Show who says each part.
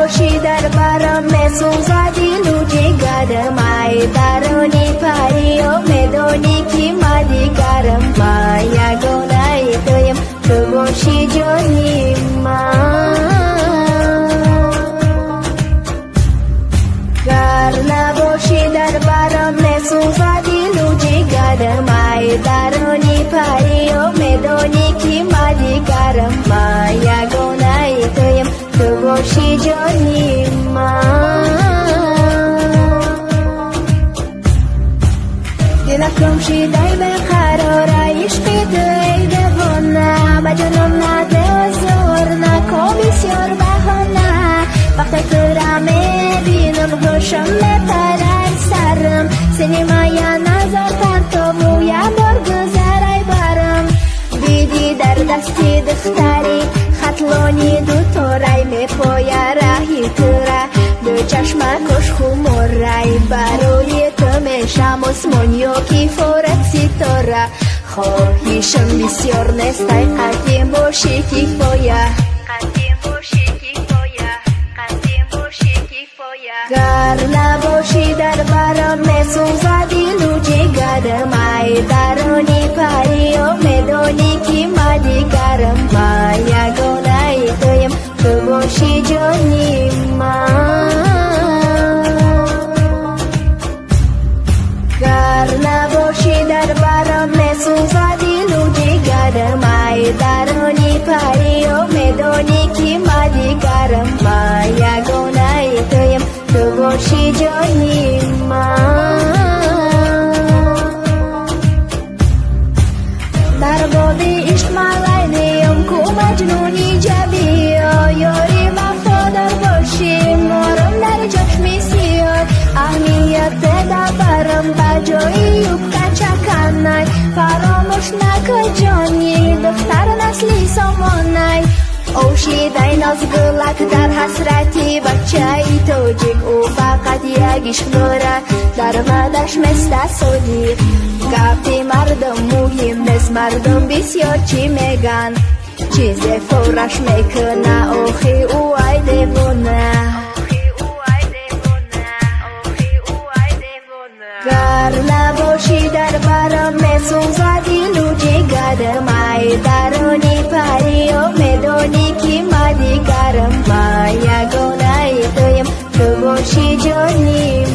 Speaker 1: باشی در برم سوزدی لوجی گرمای درونی پری و میدونی که ما دیگرم ما یگانه تویم تو باشی جانی گر نباشی در برم سوزدی لوجی گرمای درونی پری و میدونی که ما دیگرم ما یگانه تویم تو باشی جانی دلکم شیدای به قرار عشقی تو ای دیوانه به جنم نده و زور نکن بسیار بهانه وقتی تو را میبینم هوشم میپرد سرم سینمای نظر پرتاب و یه بار گذر ای برم بیدی در دستی دختری خطلانی دو تورای میپاید راهی تو را دو چشم کش خمور رای برای تو میشم اسمانیو کی فورت ستاره خواهیشم بسیار نیست ای قدیم باشی کفایه گر نباشی در برم میسوزدی لوجی گرمای درونی پری و میدونی که ما دیگرم ما یگانه تویم تو باشی جانی گر نباشی در برم میسوزدی لوجی گرمای درونی پری و میدونی که ما دیگرم ما یگانه تویم تو باشی جانی در باد عشق ملایدیم کو مجنونی جبی یاری وفادار باشی مارم در چشمی سیاد اهمیت در برم بجایی یوکا چکنای فراموش نکن جانی دختر نسلی سامانای اوشیدای ناز گلک در حسرتی بچه ای تو جگ او فقط یک عشق داره در مدش مثل صدیق گفتی مردم مهم نیست مردم بسیار چی میگن چیز فورش میکنه اوخی او ای دیوونه گر نباشی در برم میسوزدی لوجی گرمای درونی پری و میدونی که ما دیگرم ما یگانه تویم تو باشی جانی